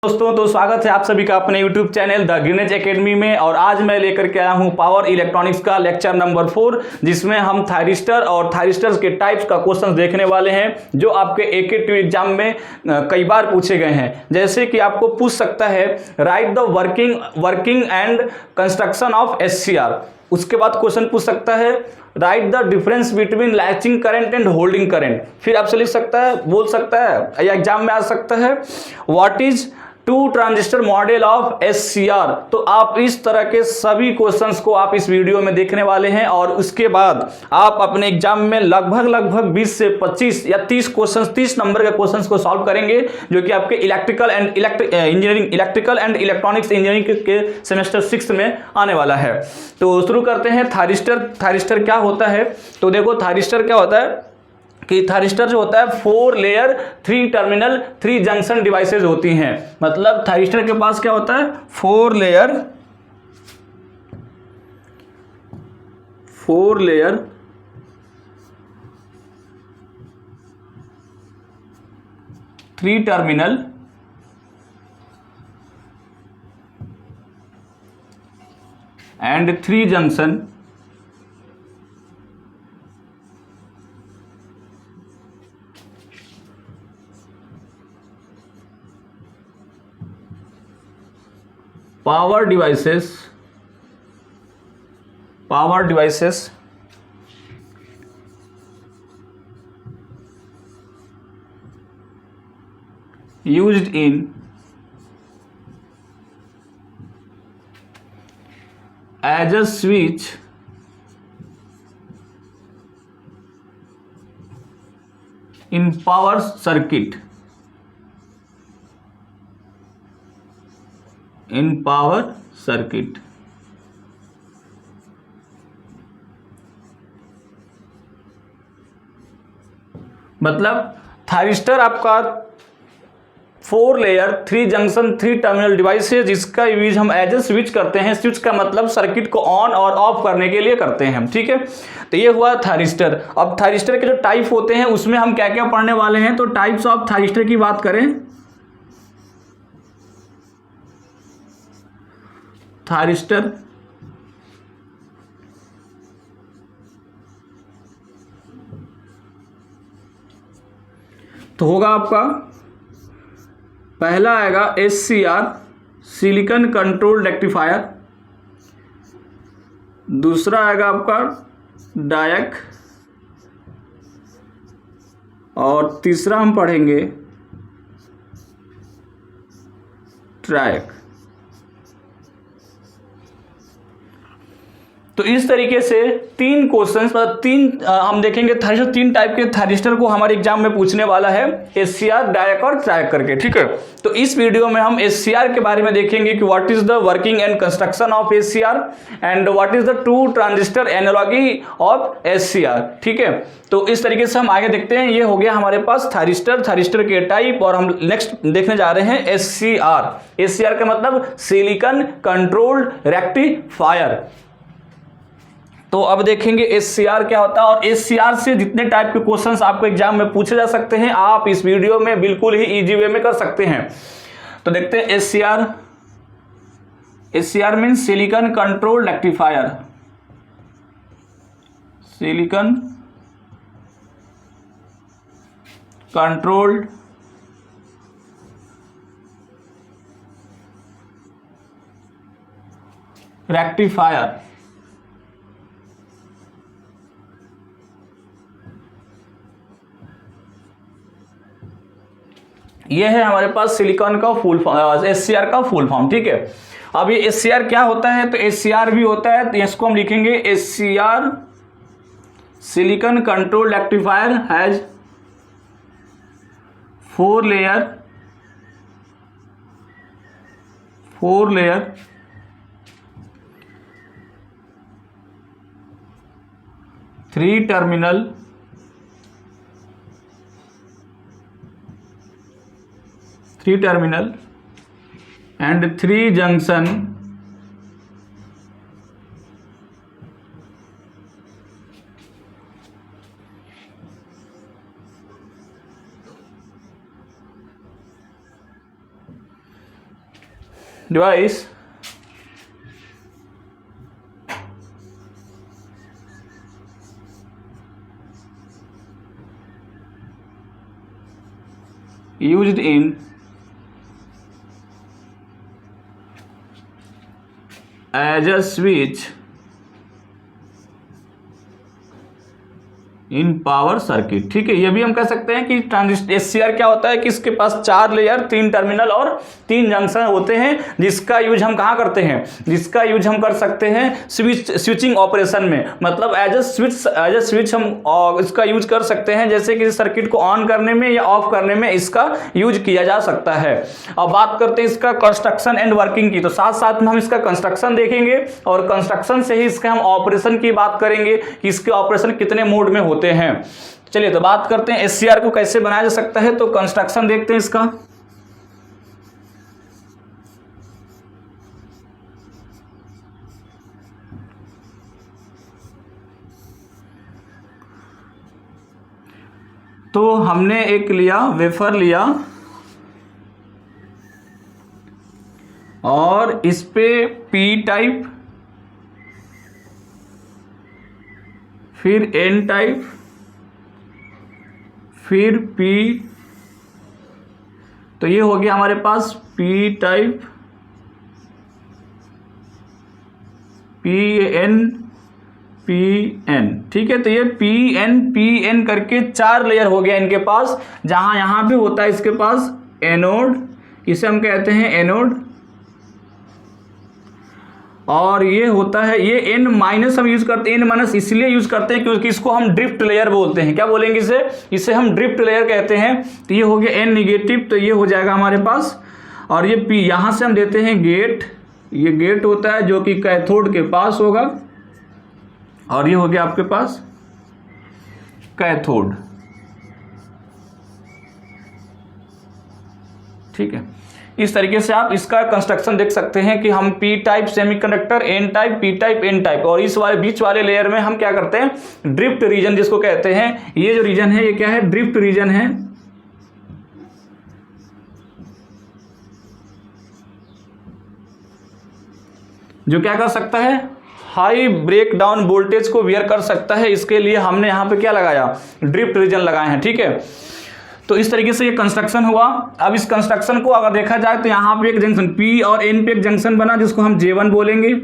दोस्तों तो स्वागत है आप सभी का अपने YouTube channel the green edge academy में। और आज मैं लेकर के आया हूं पावर इलेक्ट्रॉनिक्स का लेक्चर नंबर 4, जिसमें हम थायरिस्टर और थायरिस्टर्स के टाइप्स का क्वेश्चंस देखने वाले हैं जो आपके एके एग्जाम में कई बार पूछे गए हैं। जैसे कि आपको पूछ सकता है right the working and construction of SCR। उसके बाद क्वेश्चन पूछ सकता है right the difference between latching current and holding current. फिर आपसे लिख सकता है, बोल सकता है या एग्जाम में आ सकता है what is two transistor model of SCR। तो आप इस तरह के सभी क्वेश्चंस को आप इस वीडियो में देखने वाले हैं और उसके बाद आप अपने एग्जाम में लगभग 20 से 25 या 30 क्वेश्चंस, 30 नंबर के क्वेश्चंस को सॉल्व करेंगे जो कि आपके इलेक्ट्रिकल एंड इलेक्ट्रॉनिक्स इंजीनियरिंग के सेमेस्टर 6 में आने वाला है। तो शुरू करते हैं। थायरिस्टर क्या होता है? तो देखो थायरिस्टर क्या होता है कि थायरिस्टर जो होता है 4 लेयर 3 टर्मिनल 3 जंक्शन डिवाइसेज होती हैं। मतलब थायरिस्टर के पास क्या होता है 4 layer 3 terminal and 3 junction power devices used in as a switch in power circuit मतलब थायरिस्टर आपका 4 लेयर 3 जंक्शन 3 टर्मिनल डिवाइस है जिसका यूज हम एज ए स्विच करते हैं। स्विच का मतलब सर्किट को ऑन और ऑफ करने के लिए करते हैं हम, ठीक है। तो ये हुआ थायरिस्टर। अब थायरिस्टर के जो टाइप होते हैं उसमें हम क्या क्या पढ़ने वाले हैं। तो टाइप्स ऑफ थायरिस्टर की बात करें, थायरिस्टर तो होगा आपका पहला आएगा SCR सिलिकॉन कंट्रोल रेक्टिफायर, दूसरा आएगा आपका डायक और तीसरा हम पढ़ेंगे ट्रायक। तो इस तरीके से 3 क्वेश्चंस हम देखेंगे। थायरिस्टर 3 टाइप के थायरिस्टर को हमारे एग्जाम में पूछने वाला है, SCR, डायक और ट्रायक करके, ठीक है। तो इस वीडियो में हम SCR के बारे में देखेंगे कि what is the working and construction of SCR and what is the 2 transistor analogy of SCR, ठीक है। तो इस तरीके से हम आगे देखते हैं। ये हो गया हमारे पास थायरिस्टर के टाइप। और हम नेक्स्ट देखने जा रहे हैं SCR का मतलब सिलिकॉन कंट्रोल्ड रेक्टिफायर। तो अब देखेंगे SCR क्या होता है और SCR से जितने टाइप के क्वेश्चंस आपको एग्जाम में पूछे जा सकते हैं आप इस वीडियो में बिल्कुल ही इजी वे में कर सकते हैं। तो देखते हैं SCR means silicon control rectifier. Silicon controlled rectifier. ये है हमारे पास सिलिकॉन का SCR का फुल फॉर्म, ठीक है। अब ये SCR क्या होता है? तो SCR भी होता है, तो इसको हम लिखेंगे SCR silicon control rectifier has 4 layer 3 terminal and 3 junction device used in as a switch in power circuit. ठीक है, ये भी हम कह सकते हैं कि ट्रांजिस्टर एससीआर क्या होता है कि इसके पास 4 लेयर, 3 टर्मिनल और 3 जंक्शन होते हैं, जिसका यूज हम कहाँ करते हैं, जिसका यूज हम कर सकते हैं स्विचिंग ऑपरेशन में। मतलब एज अ स्विच हम इसका यूज कर सकते हैं, जैसे कि सर्किट को ऑन करने में या ऑफ करने में इसका यूज किया जा सकता है। अब बात करते हैं इसका कंस्ट्रक्शन एंड वर्किंग की, तो साथ साथ में हम इसका कंस्ट्रक्शन देखेंगे और कंस्ट्रक्शन से ही इसका हम ऑपरेशन की बात करेंगे कि इसके ऑपरेशन कितने मोड में होते हैं। चलिए तो बात करते हैं एससीआर को कैसे बनाया जा सकता है। तो कंस्ट्रक्शन देखते हैं इसका। तो हमने एक लिया वेफर लिया और इस पे पी टाइप, फिर एन टाइप, फिर पी, तो ये हो गया हमारे पास पी टाइप, पी एन। ठीक है, तो ये पी एन करके 4 लेयर हो गया इनके पास, जहां यहां पे होता है इसके पास एनोड, इसे हम कहते हैं एनोड, और ये होता है ये एन माइनस हम यूज करते हैं, एन माइनस इसलिए यूज करते हैं क्योंकि इसको हम ड्रिफ्ट लेयर बोलते हैं। क्या बोलेंगे इसे हम ड्रिफ्ट लेयर कहते हैं। तो ये हो गया एन निगेटिव, तो ये हो जाएगा हमारे पास, और ये पी यहां से हम देते हैं गेट, ये गेट होता है जो कि कैथोड के पास होगा, और ये हो गया आपके पास कैथोड। ठीक है, इस तरीके से आप इसका कंस्ट्रक्शन देख सकते हैं कि हम P type semiconductor, N type, P type, N type, और इस वाले बीच वाले लेयर में हम क्या करते हैं, ड्रिफ्ट रीजन जिसको कहते हैं। ये जो रीजन है ये क्या है, ड्रिफ्ट रीजन है। जो क्या कर सकता है, हाई ब्रेक डाउन वोल्टेज को वेयर कर सकता है। इसके लिए हमने यहाँ पे क्या लगाया, ड्रिफ्ट रीजन लगाए हैं। ठीक है, तो इस तरीके से ये कंस्ट्रक्शन हुआ। अब इस कंस्ट्रक्शन को अगर देखा जाए तो यहाँ पे एक जंक्शन पी और एन पे एक जंक्शन बना जिसको हम J1 बोलेंगे,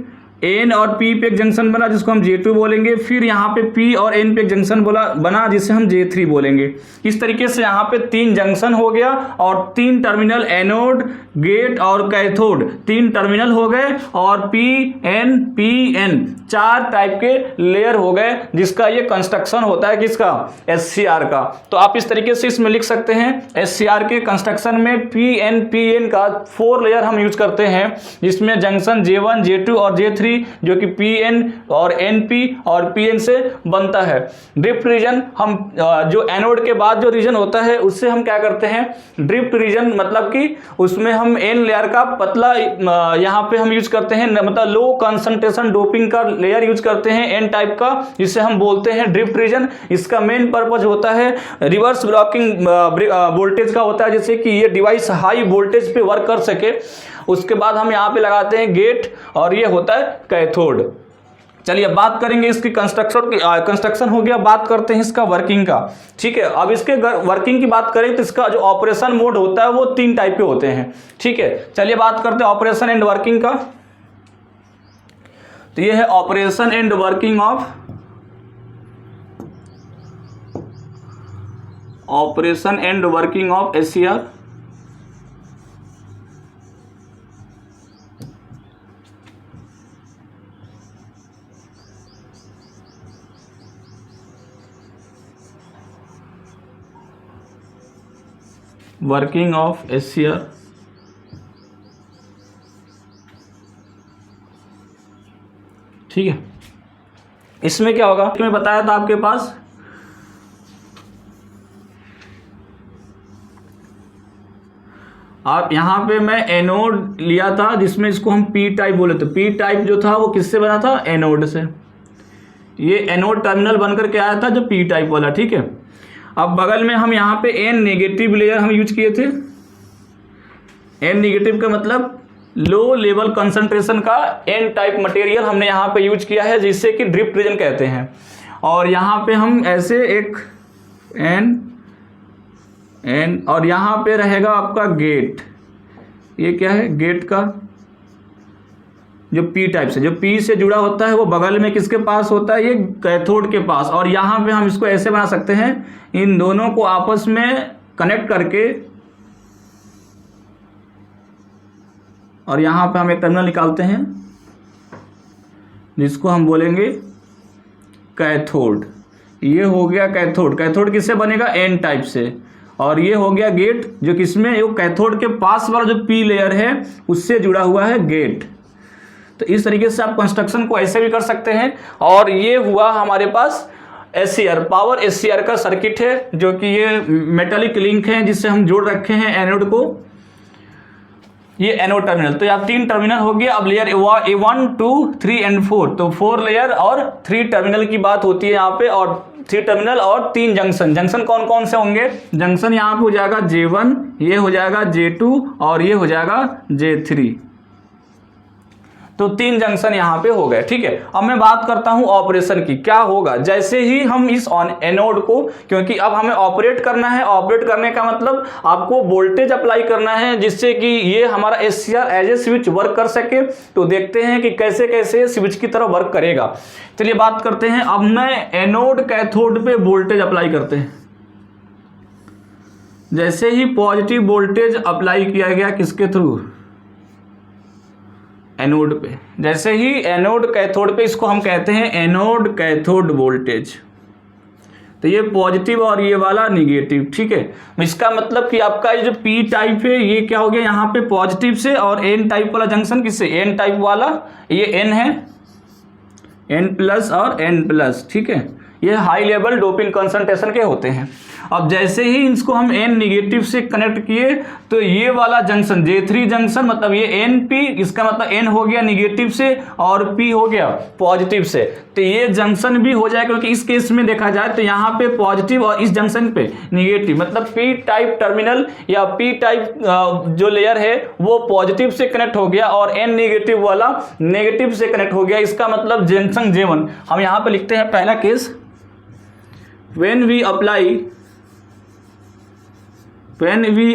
एन और पी पे एक जंक्शन बना जिसको हम J2 बोलेंगे, फिर यहाँ पे पी और एन पे एक जंक्शन बना जिसे हम J3 बोलेंगे। इस तरीके से यहाँ पे 3 जंक्शन हो गया और 3 टर्मिनल एनोड, गेट और कैथोड 3 टर्मिनल हो गए, और पी एन 4 टाइप के लेयर हो गए, जिसका ये कंस्ट्रक्शन होता है किसका, एससीआर का। तो आप इस तरीके से इसमें लिख सकते हैं, एससीआर के कंस्ट्रक्शन में पी एन का 4 लेयर हम यूज करते हैं, जिसमें जंक्शन J1, J2 और J3 जो कि Pn और Np और Pn से बनता है। ड्रिफ्ट रीजन हम जो एनोड के बाद जो रीजन होता है उससे हम क्या करते हैं, ड्रिफ्ट रीजन मतलब कि उसमें हम एन लेयर का पतला यहाँ पे हम यूज करते हैं, मतलब लो कंसंट्रेशन डोपिंग का लेयर यूज करते हैं एन टाइप का, जिसे हम बोलते हैं ड्रिफ्ट रीजन। इसका मेन पर्पज होता है रिवर्स ब्लॉकिंग वोल्टेज का होता है, जैसे कि ये डिवाइस हाई वोल्टेज पे वर्क कर सके। उसके बाद हम यहाँ पे लगाते हैं गेट, और ये होता है कैथोड। चलिए बात करेंगे इसकी कंस्ट्रक्शन हो गया, बात करते हैं इसका वर्किंग का। ठीक है, अब इसके वर्किंग की बात करें तो इसका जो ऑपरेशन मोड होता है वो 3 टाइप के होते हैं। ठीक है, चलिए बात करते हैं ऑपरेशन एंड वर्किंग का। तो ये है operation and working of SCR. Working of SCR, ठीक है। इसमें क्या होगा, मैं बताया था आपके पास आप यहाँ पे मैं एनोड लिया था जिसमें इसको हम पी टाइप बोले थे। पी टाइप जो था वो किससे बना था, एनोड से। ये एनोड टर्मिनल बनकर के आया था जो पी टाइप वाला। ठीक है, अब बगल में हम यहाँ पे एन नेगेटिव लेयर हम यूज किए थे। एन नेगेटिव का मतलब लो लेवल कंसंट्रेशन का एन टाइप मटेरियल हमने यहाँ पे यूज किया है, जिससे कि ड्रिफ्ट रीजन कहते हैं। और यहाँ पे हम ऐसे एक एन और यहाँ पे रहेगा आपका गेट। ये क्या है? गेट का जो पी टाइप से, जो पी से जुड़ा होता है वो बगल में किसके पास होता है? ये कैथोड के पास। और यहाँ पे हम इसको ऐसे बना सकते हैं, इन दोनों को आपस में कनेक्ट करके, और यहाँ पे हम एक टर्मिनल निकालते हैं जिसको हम बोलेंगे कैथोड। ये हो गया कैथोड। कैथोड किससे बनेगा? एन टाइप से। और ये हो गया गेट, जो किसमें? ये कैथोड के पास वाला जो पी लेयर है उससे जुड़ा हुआ है गेट। तो इस तरीके से आप कंस्ट्रक्शन को ऐसे भी कर सकते हैं। और ये हुआ हमारे पास एससीआर, पावर एससीआर का सर्किट है, जो कि ये मेटालिक लिंक है जिससे हम जोड़ रखे हैं एनोड को। ये एनोड टर्मिनल। तो यहाँ 3 टर्मिनल हो गया। अब लेयर A1, 2, 3 एंड 4, तो 4 लेयर और 3 टर्मिनल की बात होती है यहाँ पे। और 3 टर्मिनल और 3 जंक्शन। जंक्शन कौन कौन से होंगे? जंक्शन यहाँ पे हो जाएगा J1, ये हो जाएगा J2 और ये हो जाएगा J3। तो 3 जंक्शन यहाँ पे हो गए। ठीक है, अब मैं बात करता हूँ ऑपरेशन की। क्या होगा जैसे ही हम इस एनोड को, क्योंकि अब हमें ऑपरेट करना है। ऑपरेट करने का मतलब आपको वोल्टेज अप्लाई करना है, जिससे कि ये हमारा SCR as a switch work कर सके। तो देखते हैं कि कैसे कैसे स्विच की तरह वर्क करेगा। चलिए बात करते हैं। अब मैं एनोड कैथोड पे वोल्टेज अप्लाई करते हैं। जैसे ही पॉजिटिव वोल्टेज अप्लाई किया गया, किसके थ्रू? एनोड पे। जैसे ही एनोड कैथोड पे, इसको हम कहते हैं एनोड कैथोड वोल्टेज। तो ये पॉजिटिव और ये वाला निगेटिव। ठीक है, इसका मतलब कि आपका ये जो पी टाइप है ये क्या हो गया? यहाँ पे पॉजिटिव से, और एन टाइप वाला जंक्शन किससे? एन टाइप वाला, ये एन है, एन प्लस और एन प्लस। ठीक है, ये हाई लेवल डोपिंग कंसंट्रेशन के होते हैं। अब जैसे ही इसको हम एन निगेटिव से कनेक्ट किए, तो ये वाला जंक्शन J3 जंक्शन, मतलब ये एन पी, इसका मतलब एन हो गया निगेटिव से और पी हो गया पॉजिटिव से। तो ये जंक्शन भी हो जाएगा, क्योंकि इस केस में देखा जाए तो यहाँ पे पॉजिटिव और इस जंक्शन पे निगेटिव, मतलब पी टाइप टर्मिनल या पी टाइप जो लेयर है वो पॉजिटिव से कनेक्ट हो गया और एन निगेटिव वाला नेगेटिव से कनेक्ट हो गया। इसका मतलब जंक्शन J1। हम यहाँ पे लिखते हैं पहला केस, when we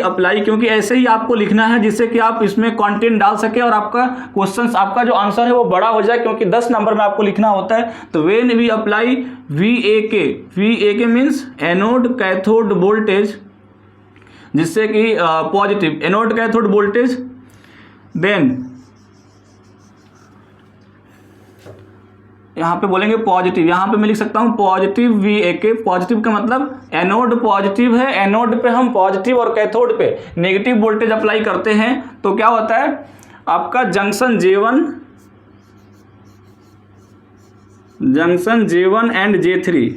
apply, क्योंकि ऐसे ही आपको लिखना है जिससे कि आप इसमें कंटेंट डाल सके और आपका क्वेश्चन, आपका जो आंसर है वो बड़ा हो जाए, क्योंकि 10 नंबर में आपको लिखना होता है। तो when we apply VAK means anode cathode voltage, जिससे कि positive anode cathode voltage, then यहाँ पे बोलेंगे पॉजिटिव। यहाँ पे मैं लिख सकता हूँ पॉजिटिव VAK। पॉजिटिव का मतलब एनोड पॉजिटिव है, एनोड पे हम पॉजिटिव और कैथोड पे नेगेटिव वोल्टेज अप्लाई करते हैं। तो क्या होता है आपका junction J1 and J3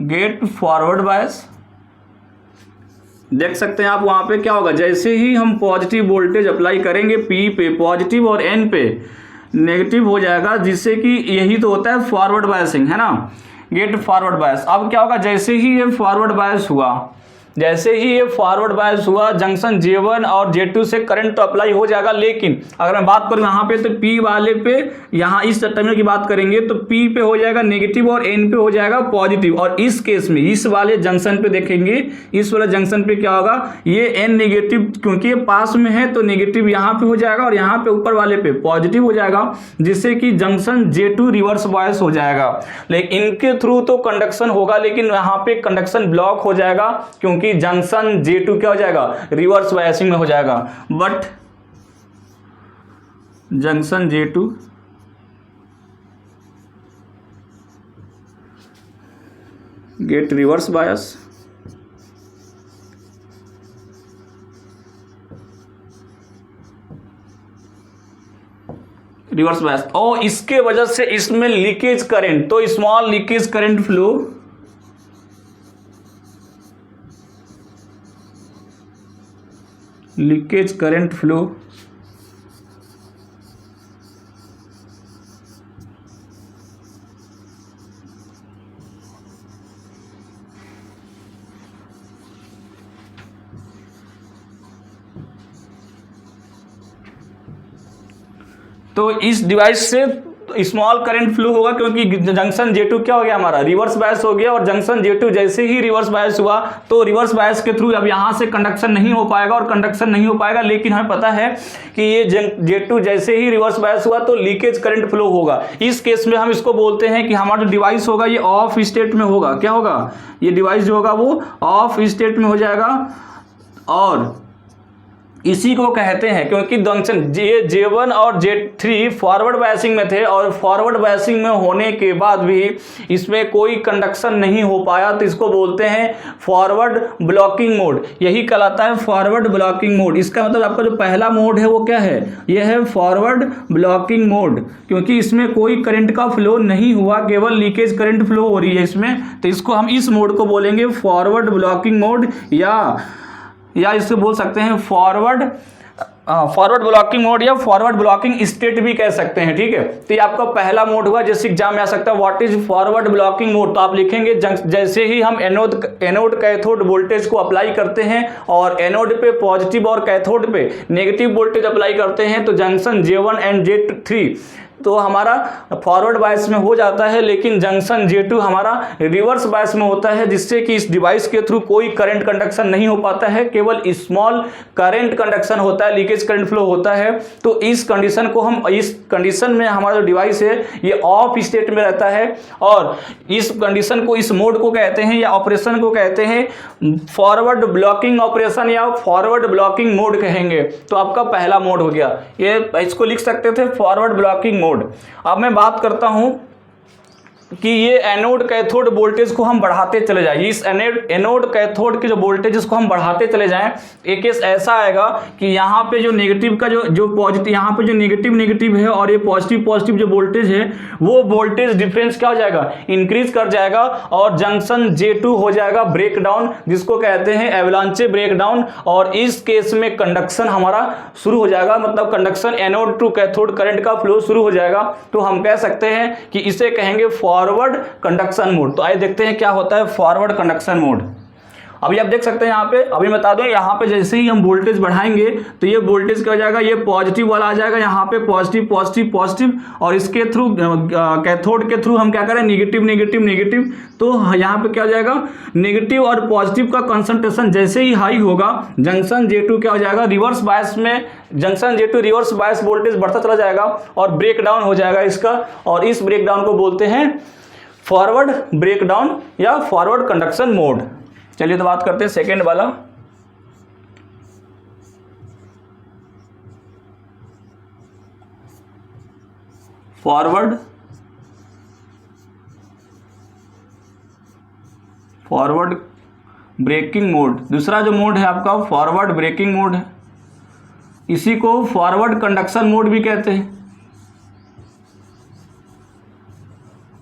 get forward bias. देख सकते हैं आप वहाँ पे क्या होगा, जैसे ही हम पॉजिटिव वोल्टेज अप्लाई करेंगे पी पे पॉजिटिव और एन पे नेगेटिव हो जाएगा, जिससे कि यही तो होता है फॉरवर्ड बायसिंग, है ना, गेट फॉरवर्ड बायस। अब क्या होगा, जैसे ही ये फॉरवर्ड बायस हुआ, जंक्शन J1 और J2 से करंट तो अप्लाई हो जाएगा। लेकिन अगर मैं बात करूँ यहाँ पे, तो P वाले पे, यहाँ इस टर्मिनल की बात करेंगे तो P पे हो जाएगा नेगेटिव और N पे हो जाएगा पॉजिटिव। और इस केस में इस वाले जंक्शन पे देखेंगे, इस वाले जंक्शन पे क्या होगा, ये N नेगेटिव, क्योंकि ये पास में है तो नेगेटिव यहाँ पे हो जाएगा और यहाँ पे ऊपर वाले पे पॉजिटिव हो जाएगा, जिससे कि जंक्शन J2 रिवर्स बायस हो जाएगा। लेकिन इनके थ्रू तो कंडक्शन होगा, लेकिन यहाँ पे कंडक्शन ब्लॉक हो जाएगा, क्योंकि जंक्शन J2 क्या हो जाएगा, रिवर्स बायसिंग में हो जाएगा। But junction J2 get reverse bias, और इसके वजह से इसमें लीकेज करंट, तो स्मॉल लीकेज करंट फ्लो तो इस डिवाइस से स्मॉल करंट फ्लो होगा, क्योंकि जंक्शन J2 क्या हो गया हमारा, रिवर्स बायस हो गया। और जंक्शन J2 जैसे ही रिवर्स बायस हुआ तो रिवर्स बायस के थ्रू अब यहाँ से कंडक्शन नहीं हो पाएगा और कंडक्शन नहीं हो पाएगा। लेकिन हमें पता है कि ये J2 जैसे ही रिवर्स बायस हुआ तो लीकेज करंट फ्लो होगा। इस केस में हम इसको बोलते हैं कि हमारा जो डिवाइस होगा ये ऑफ स्टेट में होगा। क्या होगा, ये डिवाइस जो होगा वो ऑफ स्टेट में हो जाएगा। और इसी को कहते हैं, क्योंकि जंक्शन J1 और J3 फॉरवर्ड बायसिंग में थे और फॉरवर्ड बायसिंग में होने के बाद भी इसमें कोई कंडक्शन नहीं हो पाया, तो इसको बोलते हैं फॉरवर्ड ब्लॉकिंग मोड। यही कहलाता है फॉरवर्ड ब्लॉकिंग मोड। इसका मतलब आपका जो पहला मोड है वो क्या है, यह है फॉरवर्ड ब्लॉकिंग मोड, क्योंकि इसमें कोई करंट का फ्लो नहीं हुआ, केवल लीकेज करंट फ्लो हो रही है इसमें। तो इसको हम इस मोड को बोलेंगे फॉरवर्ड ब्लॉकिंग मोड, या इसको बोल सकते हैं फॉरवर्ड ब्लॉकिंग मोड या फॉरवर्ड ब्लॉकिंग स्टेट भी कह सकते हैं। ठीक है, तो ये आपका पहला मोड हुआ। जैसे एग्जाम में आ सकता है what is forward blocking mode, तो आप लिखेंगे जैसे ही हम एनोड कैथोड वोल्टेज को अप्लाई करते हैं और एनोड पे पॉजिटिव और कैथोड पे नेगेटिव वोल्टेज अप्लाई करते हैं तो जंक्शन J1 एंड J3 तो हमारा फॉरवर्ड बायस में हो जाता है, लेकिन जंक्शन J2 हमारा रिवर्स बायस में होता है, जिससे कि इस डिवाइस के थ्रू कोई करंट कंडक्शन नहीं हो पाता है, केवल स्मॉल करंट कंडक्शन होता है, लीकेज करंट फ्लो होता है। तो इस कंडीशन में हमारा जो डिवाइस है ये ऑफ स्टेट में रहता है और इस कंडीशन को, इस मोड को कहते हैं या ऑपरेशन को कहते हैं फॉरवर्ड ब्लॉकिंग ऑपरेशन या फॉरवर्ड ब्लॉकिंग मोड कहेंगे। तो आपका पहला मोड हो गया, ये इसको लिख सकते थे फॉरवर्ड ब्लॉकिंग मोड। अब मैं बात करता हूं कि ये एनोड कैथोड वोल्टेज को हम बढ़ाते चले जाएं। इस एनोड कैथोड के जो वोल्टेज को हम बढ़ाते चले जाएं, एक केस ऐसा आएगा कि यहाँ पे जो नेगेटिव का जो पॉजिटिव, यहाँ पे जो नेगेटिव है और ये पॉजिटिव जो वोल्टेज है वो वोल्टेज डिफरेंस क्या हो जाएगा, इंक्रीज कर जाएगा और जंक्शन J2 हो जाएगा ब्रेकडाउन, जिसको कहते हैं एवलांचे ब्रेकडाउन। और इस केस में कंडक्शन हमारा शुरू हो जाएगा, मतलब conduction anode to cathode current का फ्लो शुरू हो जाएगा। तो हम कह सकते हैं कि इसे कहेंगे फॉरवर्ड कंडक्शन मोड। तो आइए देखते हैं क्या होता है फॉरवर्ड कंडक्शन मोड। अभी आप देख सकते हैं यहाँ पे, अभी बता दूं यहाँ पे जैसे ही हम वोल्टेज बढ़ाएंगे तो ये वोल्टेज क्या हो जाएगा, ये पॉजिटिव वाला आ जाएगा, यहाँ पे पॉजिटिव और इसके थ्रू कैथोड के थ्रू हम क्या करें, नेगेटिव। तो यहाँ पे क्या हो जाएगा, नेगेटिव और पॉजिटिव का कंसंट्रेशन जैसे ही हाई होगा जंक्शन J2 क्या हो जाएगा, रिवर्स बायस में junction J2 reverse bias voltage बढ़ता चला जाएगा और ब्रेकडाउन हो जाएगा इसका, और इस ब्रेकडाउन को बोलते हैं फॉरवर्ड ब्रेकडाउन या फॉरवर्ड कंडक्शन मोड। चलिए तो बात करते हैं सेकेंड वाला। Forward breaking mode. दूसरा जो मोड है आपका फॉरवर्ड ब्रेकिंग मोड है, इसी को फॉरवर्ड कंडक्शन मोड भी कहते हैं।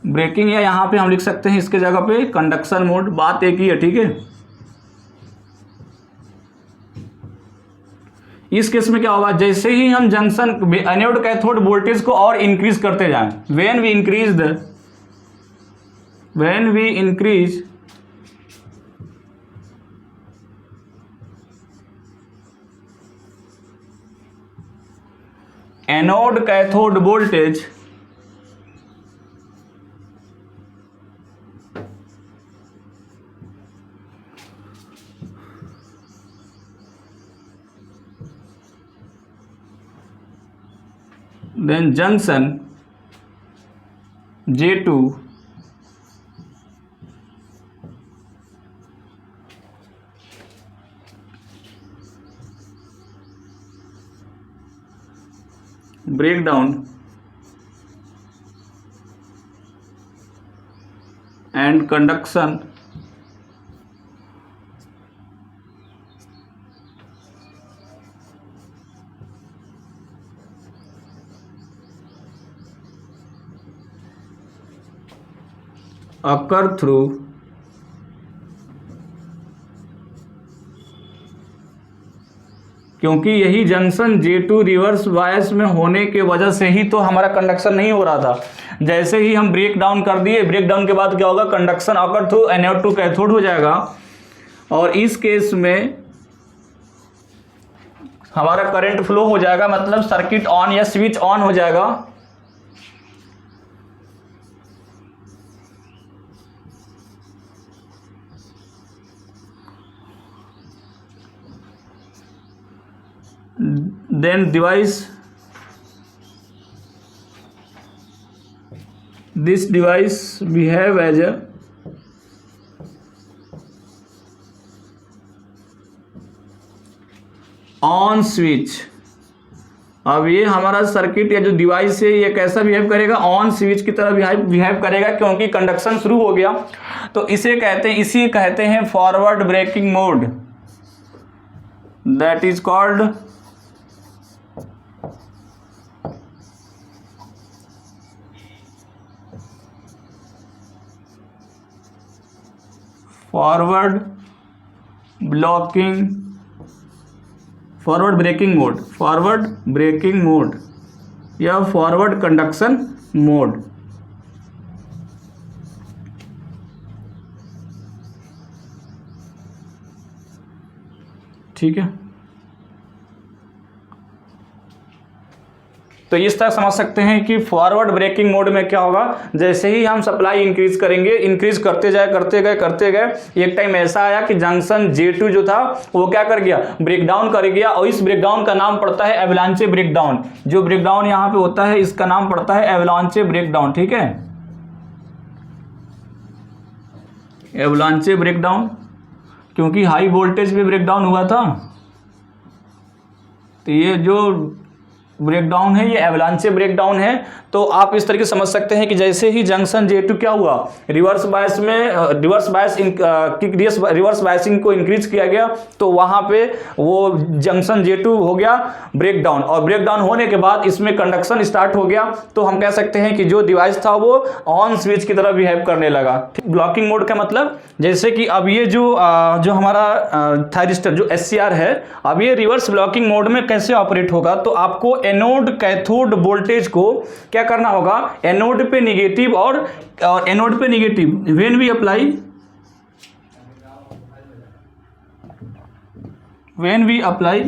ब्रेकिंग या यहाँ पे हम लिख सकते हैं इसके जगह पे कंडक्शन मोड, बात एक ही है। ठीक है, इस केस में क्या होगा, जैसे ही हम जंक्शन एनोड कैथोड वोल्टेज को और इंक्रीज करते जाएं, when we increase anode cathode voltage then junction J2 breakdown and conduction occur through क्योंकि यही जंक्शन J2 रिवर्स बायस में होने के वजह से ही तो हमारा कंडक्शन नहीं हो रहा था। जैसे ही हम ब्रेक डाउन कर दिए, ब्रेक डाउन के बाद क्या होगा, conduction occur through anode to cathode हो जाएगा। और इस केस में हमारा करंट फ्लो हो जाएगा, मतलब सर्किट ऑन या स्विच ऑन हो जाएगा। Then this device behave as a on switch. अब ये हमारा सर्किट या जो डिवाइस है ये कैसा बिहेव करेगा, ऑन स्विच की तरह बिहेव करेगा, क्योंकि कंडक्शन शुरू हो गया। तो इसे कहते हैं forward breaking mode, that is called forward breaking mode या फॉरवर्ड कंडक्शन मोड। ठीक है, तो इस तरह समझ सकते हैं कि फॉरवर्ड ब्रेकिंग मोड में क्या होगा, जैसे ही हम सप्लाई इंक्रीज करेंगे, इंक्रीज करते गए, एक टाइम ऐसा आया कि जंक्शन J2 जो था वो क्या कर गया, ब्रेकडाउन कर गया, और इस ब्रेकडाउन का नाम पड़ता है एवलांचे ब्रेकडाउन। जो ब्रेकडाउन यहाँ पे होता है इसका नाम पड़ता है एवलांचे ब्रेकडाउन। ठीक है, एवलांचे ब्रेकडाउन, क्योंकि हाई वोल्टेज पे ब्रेकडाउन हुआ था, तो ये जो ब्रेकडाउन है ये एवलांचे ब्रेकडाउन है। तो आप इस तरीके से समझ सकते हैं कि जैसे ही जंक्शन J2 क्या हुआ, रिवर्स बायसिंग को इंक्रीज किया गया, तो वहां पे वो जंक्शन J2 हो गया ब्रेकडाउन, और ब्रेकडाउन होने के बाद इसमें कंडक्शन स्टार्ट हो गया। तो हम कह सकते हैं कि जो डिवाइस था वो ऑन स्विच की तरह बिहेव करने लगा। ब्लॉकिंग मोड का मतलब, जैसे कि अब ये जो हमारा थायरिस्टर जो SCR है, अब ये रिवर्स ब्लॉकिंग मोड में कैसे ऑपरेट होगा, तो आपको एनोड कैथोड वोल्टेज को क्या करना होगा, एनोड पे निगेटिव और एनोड पे negative when we apply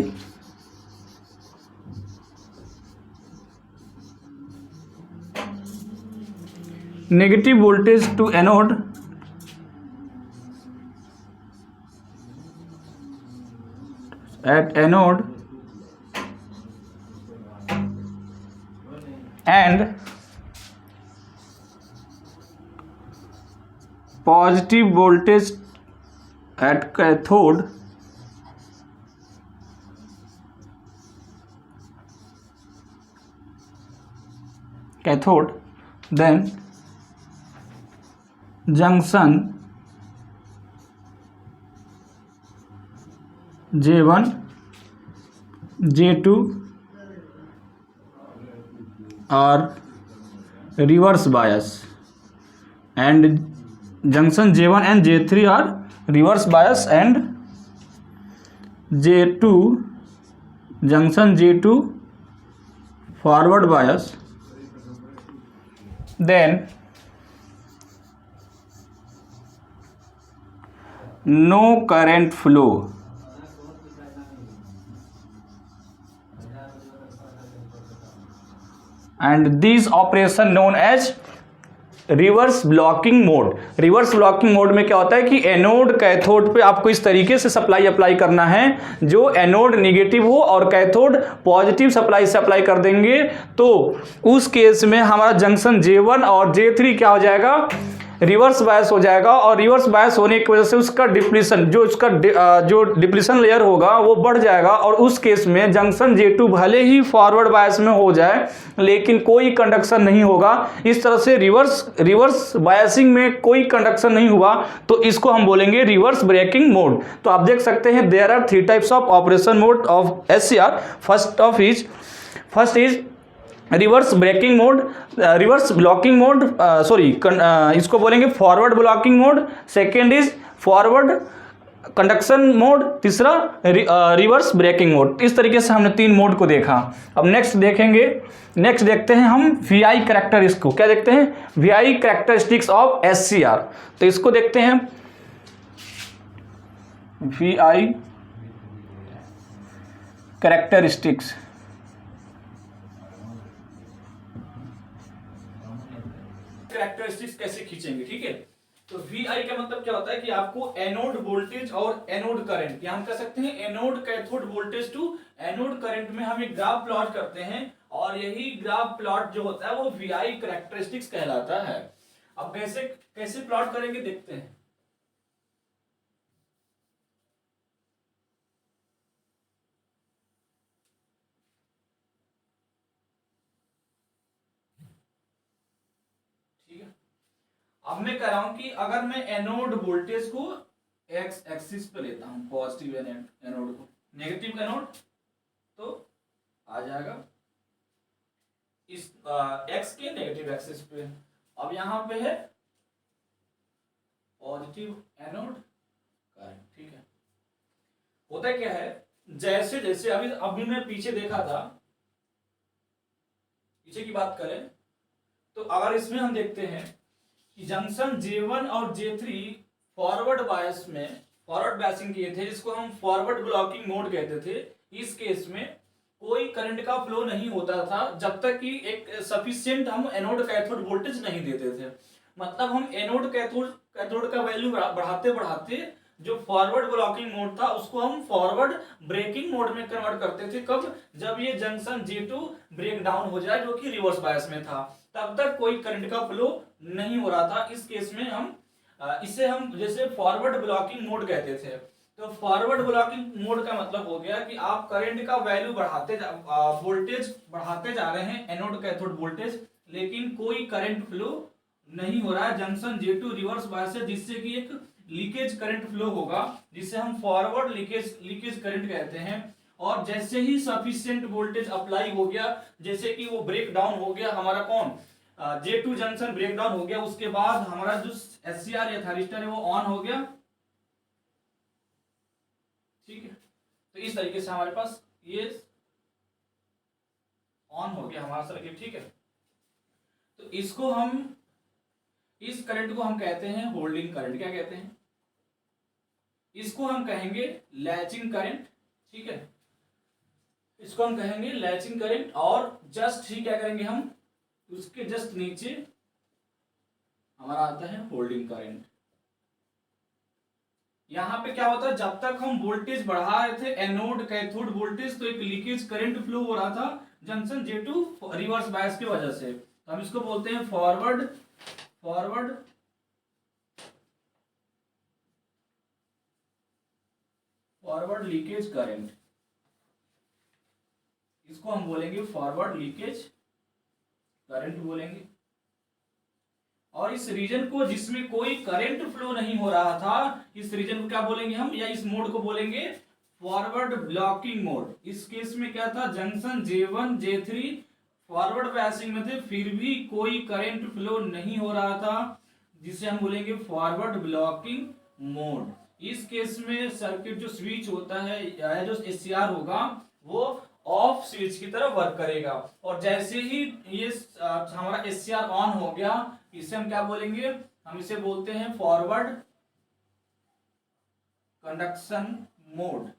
negative voltage to anode at anode and positive voltage at cathode then junction J1 J2 are reverse bias and junction J1 and J3 are reverse bias and J2 junction J2 forward bias, then no current flow and this operation known as reverse blocking mode. Reverse blocking mode में क्या होता है कि anode cathode पे आपको इस तरीके से सप्लाई अप्लाई करना है जो एनोड नेगेटिव हो और कैथोड पॉजिटिव सप्लाई से अप्लाई कर देंगे, तो उस केस में हमारा जंक्शन J1 और J3 क्या हो जाएगा, रिवर्स बायस हो जाएगा, और रिवर्स बायस होने की वजह से उसका डिप्लीशन जो डिप्लीशन लेयर होगा वो बढ़ जाएगा, और उस केस में जंक्शन J2 भले ही फॉरवर्ड बायस में हो जाए लेकिन कोई कंडक्शन नहीं होगा। इस तरह से रिवर्स बायसिंग में कोई कंडक्शन नहीं हुआ तो इसको हम बोलेंगे रिवर्स ब्रेकिंग मोड। तो आप देख सकते हैं there are 3 types of operation mode of SCR। First is reverse breaking mode, reverse blocking mode, इसको बोलेंगे forward blocking mode. Second is forward conduction mode, तीसरा रिवर्स ब्रेकिंग मोड। इस तरीके से हमने 3 मोड को देखा। अब नेक्स्ट देखते हैं हम VI कैरेक्टरिस्टिक्स को। क्या देखते हैं, VI कैरेक्टरिस्टिक्स ऑफ SCR। तो इसको देखते हैं, VI कैरेक्टरिस्टिक्स। कैरेक्टरिस्टिक्स कैसे खींचेंगे, ठीक है। तो वी आई का मतलब क्या होता है कि आपको एनोड वोल्टेज और एनोड करंट, या हम कह सकते हैं anode cathode voltage to anode current में हम एक ग्राफ प्लॉट करते हैं, और यही ग्राफ प्लॉट जो होता है वो वी आई कैरेक्टरिस्टिक्स कहलाता है। अब कैसे कैसे प्लॉट करेंगे देखते हैं। ठीक है, अब मैं कह रहा हूं कि अगर मैं एनोड वोल्टेज को एक्स एक्सिस पे लेता हूं, पॉजिटिव एनोड को, नेगेटिव एनोड तो आ जाएगा इस एक्स के नेगेटिव एक्सिस पे। अब यहां पे है पॉजिटिव एनोड करंट, ठीक है। होता क्या है, जैसे जैसे अभी मैं पीछे देखा था, पीछे की बात करें तो अगर इसमें हम देखते हैं कि जंक्शन J1 और J3 फॉरवर्ड बायस में फॉरवर्ड बायसिंग किए थे, जिसको हम फॉरवर्ड ब्लॉकिंग मोड कहते थे। इस केस में कोई करंट का फ्लो नहीं होता था जब तक कि एक सफिशिएंट हम एनोड कैथोड वोल्टेज नहीं देते थे। मतलब हम एनोड कैथोड का वैल्यू बढ़ाते बढ़ाते जो फॉरवर्ड ब्लॉकिंग मोड था उसको हम फॉरवर्ड ब्रेकिंग मोड में कन्वर्ट करते थे। कब? जब ये जंक्शन J2 ब्रेक डाउन हो जाए, जो कि रिवर्स बायस में था, तब तक कोई करंट का फ्लो नहीं हो रहा था। इस केस में हम इसे हम जैसे फॉरवर्ड ब्लॉकिंग मोड कहते थे। तो फॉरवर्ड ब्लॉकिंग मोड का मतलब हो गया कि आप करंट का वैल्यू वोल्टेज बढ़ाते जा रहे हैं, एनोड कैथोड वोल्टेज, लेकिन कोई करंट फ्लो नहीं हो रहा है जंक्शन J2 रिवर्स बायस से, जिससे कि एक लीकेज करंट फ्लो होगा, जिसे हम फॉरवर्ड लीकेज करंट कहते हैं। और जैसे ही सफिशिएंट वोल्टेज अप्लाई हो गया, जैसे कि वो ब्रेक डाउन हो गया हमारा कौन J2 जंक्शन ब्रेक डाउन हो गया, उसके बाद हमारा जो SCR या थायरिस्टर है वो ऑन हो गया, ठीक है। तो इस तरीके से हमारे पास ये ऑन हो गया हमारा सर्किट, ठीक है। तो इसको हम इस करंट को हम कहते हैं होल्डिंग करंट। क्या कहते हैं? इसको हम कहेंगे लैचिंग करंट, ठीक है। इसको हम कहेंगे लैचिंग करंट। और जस्ट ही क्या करेंगे हम, उसके जस्ट नीचे हमारा आता है होल्डिंग करंट। यहां पे क्या होता है, जब तक हम वोल्टेज बढ़ा रहे थे एनोड कैथोड वोल्टेज, तो एक लीकेज करंट फ्लो हो रहा था जंक्शन J2 रिवर्स बायस की वजह से। तो हम इसको बोलते हैं फॉरवर्ड लीकेज करंट। इसको हम बोलेंगे फॉरवर्ड लीकेज करंट बोलेंगे। और इस रीजन को जिसमें कोई करंट फ्लो नहीं हो रहा था, इस रीजन को क्या बोलेंगे हम, या इस मोड को बोलेंगे फॉरवर्ड ब्लॉकिंग मोड। इस केस में क्या था, junction J1 J3 forward biasing में थे, फिर भी कोई करंट फ्लो नहीं हो रहा था, जिसे हम बोलेंगे फॉरवर्ड ब्लॉकिंग मोड। इस केस में सर्किट जो स्विच होता है या जो SCR होगा वो ऑफ स्विच की तरह वर्क करेगा। और जैसे ही ये हमारा SCR ऑन हो गया, इसे हम क्या बोलेंगे, हम इसे बोलते हैं फॉरवर्ड कंडक्शन मोड।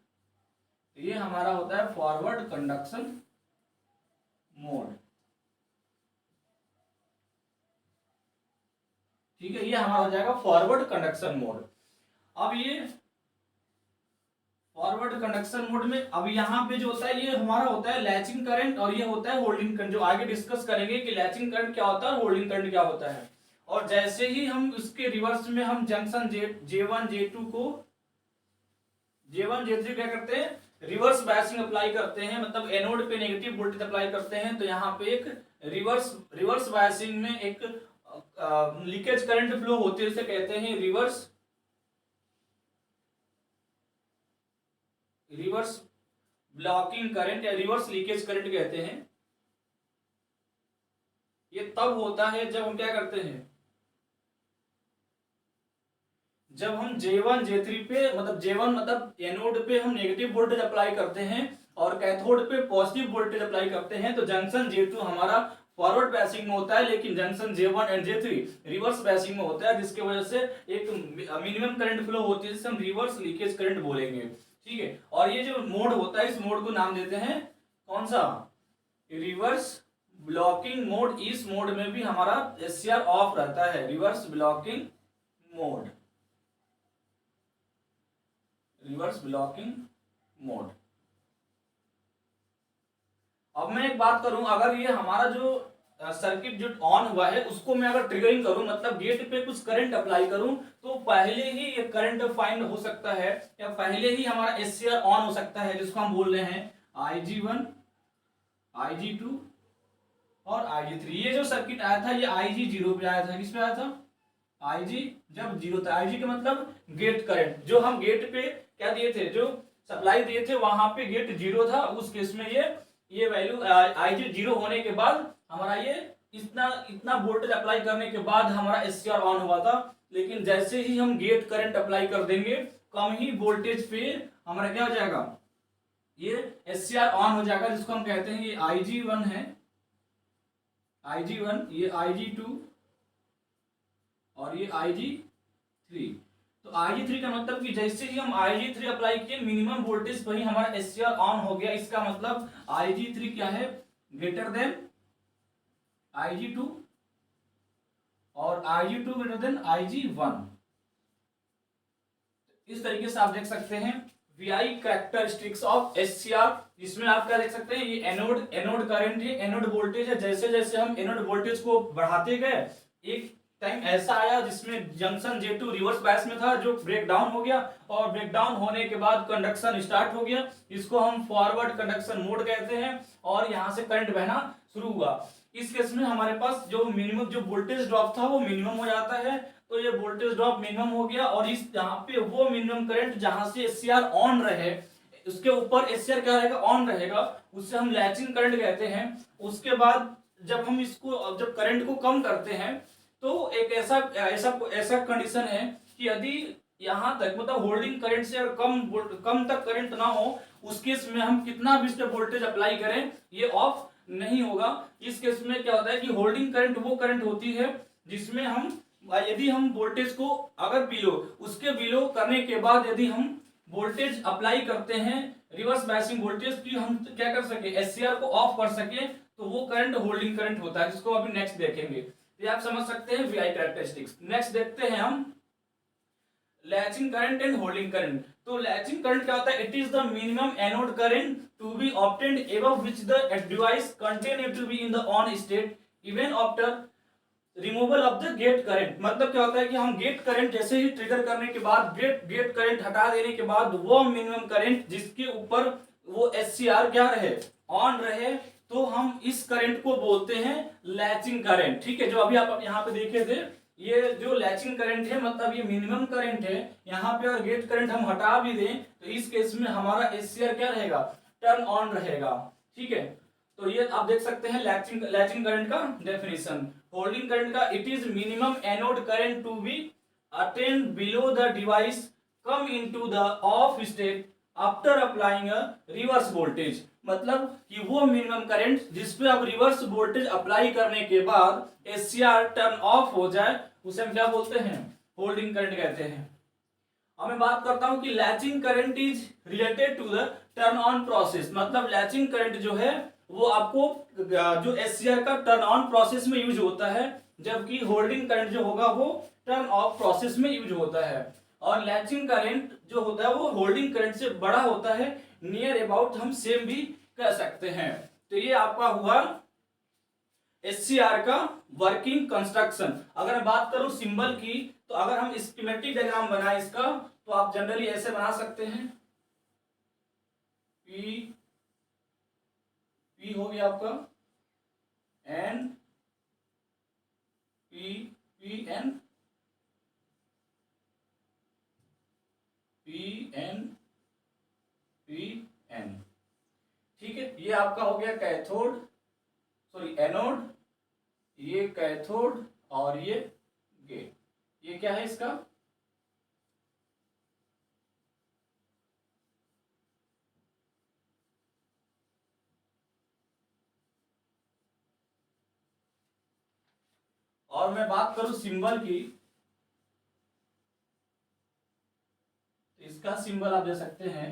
ये हमारा होता है फॉरवर्ड कंडक्शन मोड, ठीक है। ये हमारा हो जाएगा फॉरवर्ड कंडक्शन मोड। अब ये फॉरवर्ड कंडक्शन मोड में अब यहाँ पे जो होता है ये हमारा होता है लैचिंग करंट, और ये होता है होल्डिंग करंट, जो आगे डिस्कस करेंगे कि लैचिंग करंट क्या होता है और होल्डिंग करंट क्या होता है। और जैसे ही हम इसके रिवर्स में हम जंक्शन J1 J2 को J1 J3 क्या करते हैं, रिवर्स बायसिंग अप्लाई करते हैं, मतलब एनोड पे नेगेटिव वोल्टेज अप्लाई करते हैं। तो यहाँ पे एक रिवर्स बायसिंग में एक लीकेज करंट फ्लो होते हैं, इसे कहते हैं रिवर्स ब्लॉकिंग करंट या रिवर्स लीकेज करंट कहते हैं। ये तब होता है जब हम क्या करते हैं, जब हम J1 J3 पे, मतलब J1 मतलब एनोड पे हम नेगेटिव वोल्टेज अप्लाई करते हैं और कैथोड पे पॉजिटिव वोल्टेज अप्लाई करते हैं। तो जंक्शन J2 हमारा फॉरवर्ड बायसिंग में होता है, लेकिन junction J1 and J3 reverse biasing में होता है, जिसकी वजह से एक मिनिमम करंट फ्लो होती है, जिसे हम रिवर्स लीकेज करंट बोलेंगे। ठीक है। और ये जो मोड होता है, इस मोड को नाम देते हैं कौन सा, रिवर्स ब्लॉकिंग मोड। इस मोड में भी हमारा एससीआर ऑफ रहता है, reverse blocking mode, reverse blocking mode. अब मैं एक बात करूं, अगर ये हमारा जो सर्किट जो ऑन हुआ है उसको मैं अगर ट्रिगरिंग करूं, मतलब गेट पे कुछ करंट अप्लाई करूं, तो पहले ही ये करंट फाइंड हो सकता है, या पहले ही हमारा एससीआर ऑन हो सकता है, जिसको हम बोल रहे हैं IG1, IG2 और IG3। ये जो सर्किट आया था ये IG0 पे आया था। किस पे आया था, IG जब जीरो था। IG का मतलब गेट करंट, जो हम गेट पे क्या दिए थे, जो सप्लाई दिए थे वहां पे गेट जीरो था, उस केस में ये वैल्यू IG जीरो होने के बाद हमारा ये इतना इतना वोल्टेज अप्लाई करने के बाद हमारा एससीआर ऑन हुआ था। लेकिन जैसे ही हम गेट करंट अप्लाई कर देंगे, कम ही वोल्टेज पे हमारा क्या हो जाएगा, ये एससीआर ऑन हो जाएगा, जिसको हम कहते हैं ये IG1 है, IG1, ये IG2 और ये IG3। तो IG3 का मतलब कि जैसे ही हम IG3 अप्लाई किए, मिनिमम वोल्टेज पर ही हमारा एससीआर ऑन हो गया। इसका मतलब IG3 क्या है, ग्रेटर देन IG2 और IG2 ग्रेटर देन IG1। इस तरीके से आप देख सकते हैं VI कैरेक्टरिस्टिक्स ऑफ एससीआर। इसमें आप क्या देख सकते हैं, ये एनोड करंट है, एनोड वोल्टेज है। जैसे जैसे हम एनोड वोल्टेज को बढ़ाते गए, एक टाइम ऐसा आया जिसमें जंक्शन J2 रिवर्स बायस में था, जो ब्रेक डाउन हो गया, और ब्रेक डाउन होने के बाद कंडक्शन स्टार्ट हो गया। इसको हम फॉरवर्ड कंडक्शन मोड कहते हैं, और यहाँ से करंट बहना शुरू हुआ। इस केस में हमारे पास जो मिनिमम जो वोल्टेज ड्रॉप था वो मिनिमम हो जाता है। तो ये वोल्टेज ड्रॉप मिनिमम हो गया, और इस यहाँ पे वो मिनिमम करंट जहां से एससीआर ऑन रहे, उसके ऊपर एससीआर क्या रहेगा, ऑन रहेगा, उससे हम लैचिंग करंट कहते हैं। उसके बाद जब हम इसको जब करंट को कम करते हैं, तो एक ऐसा ऐसा ऐसा कंडीशन है कि यदि यहां तक मतलब होल्डिंग करंट से अगर कम तक करंट ना हो, उस केस में हम कितना भी इस पे वोल्टेज अप्लाई करें, ये ऑफ नहीं होगा। इस केस में क्या होता है कि होल्डिंग करंट वो करंट होती है जिसमें हम यदि हम वोल्टेज को अगर उसके बिलो करने के बाद यदि हम वोल्टेज अप्लाई करते हैं, रिवर्स बायसिंग वोल्टेज की, हम क्या कर सके, एससीआर को ऑफ कर सके, तो वो करंट होल्डिंग करंट होता है, जिसको अभी नेक्स्ट देखेंगे। ये आप समझ सकते हैं VI कैरेक्टरिस्टिक्स। नेक्स्ट देखते हैं हम latching current and holding current. तो लैचिंग करंट क्या होता है, it is the minimum anode current to be obtained above which the device continue to be in the on state even after removal of the gate current. मतलब क्या होता है कि हम गेट करंट जैसे ही ट्रिगर करने के बाद, गेट करंट हटा देने के बाद, वो मिनिमम करंट जिसके ऊपर वो एससीआर क्या रहे, ऑन रहे, तो हम इस करंट को बोलते हैं लैचिंग करंट। ठीक है, जो अभी आप यहाँ पे देखे थे, ये जो लैचिंग करंट है मतलब ये मिनिमम करंट है। यहाँ पे अगर गेट करंट हम हटा भी दें, तो इस केस में हमारा एससीआर क्या रहेगा, टर्न ऑन रहेगा। ठीक है, तो ये आप देख सकते हैं लैचिंग करंट का डेफिनेशन। होल्डिंग करंट का, it is minimum anode current to be attend below the device come into the off state after applying a reverse voltage. मतलब कि वो मिनिमम करंट जिसपे अब रिवर्स वोल्टेज अप्लाई करने के बाद एससीआर टर्न ऑफ हो जाए, उसे हम क्या बोलते हैं, होल्डिंग करंट कहते हैं। अब मैं बात करता हूं कि latching current is related to the turn on process. मतलब लैचिंग करंट जो है वो आपको जो एससीआर का टर्न ऑन प्रोसेस में यूज होता है, जबकि होल्डिंग करंट जो होगा वो टर्न ऑफ प्रोसेस में यूज होता है। और लैचिंग करंट जो होता है वो होल्डिंग करंट से बड़ा होता है, नियर अबाउट हम सेम भी कह सकते हैं। तो ये आपका हुआ एससीआर का वर्किंग कंस्ट्रक्शन। अगर मैं बात करूं सिंबल की, तो अगर हम स्कीमेटिक डायग्राम बनाए इसका, तो आप जनरली ऐसे बना सकते हैं, पी पी हो गया आपका N P P N P N P N. ठीक है, ये आपका हो गया कैथोड, सॉरी एनोड, ये कैथोड और ये गेट। ये क्या है इसका, और मैं बात करूं सिंबल की, इसका सिंबल आप दे सकते हैं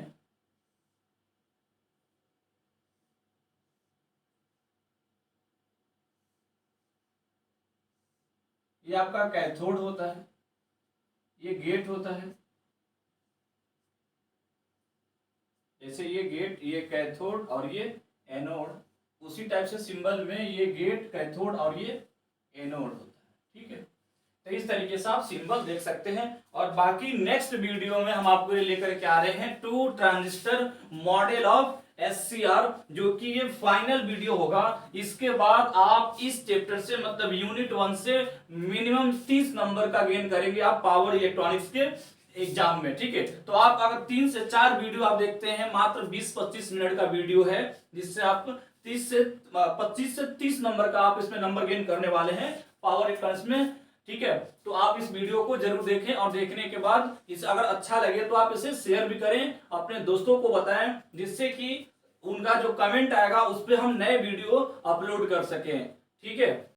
ये आपका कैथोड होता है, ये गेट होता है, जैसे ये गेट, ये कैथोड और ये एनोड, उसी टाइप से सिंबल में ये गेट, कैथोड और ये एनोड होता है। ठीक है, तो इस तरीके से आप सिंबल देख सकते हैं। और बाकी नेक्स्ट वीडियो में हम आपको ये लेकर के आ रहे हैं 2 ट्रांजिस्टर मॉडल ऑफ SCR, जो कि ये फाइनल वीडियो होगा। इसके बाद आप इस चैप्टर से मतलब यूनिट 1 से मिनिमम 30 नंबर का गेन करेंगे आप पावर इलेक्ट्रॉनिक्स के एग्जाम में। ठीक है, तो आप अगर 3 से 4 वीडियो आप देखते हैं, मात्र 20-25 मिनट का वीडियो है, जिससे आप 25 से 30 नंबर का आप इसमें नंबर गेन करने वाले हैं पावर इलेक्ट्रॉनिक्स में। ठीक है, तो आप इस वीडियो को जरूर देखें और देखने के बाद इसे अगर अच्छा लगे तो आप इसे शेयर भी करें, अपने दोस्तों को बताएं, जिससे कि उनका जो कमेंट आएगा उस पर हम नए वीडियो अपलोड कर सकें। ठीक है।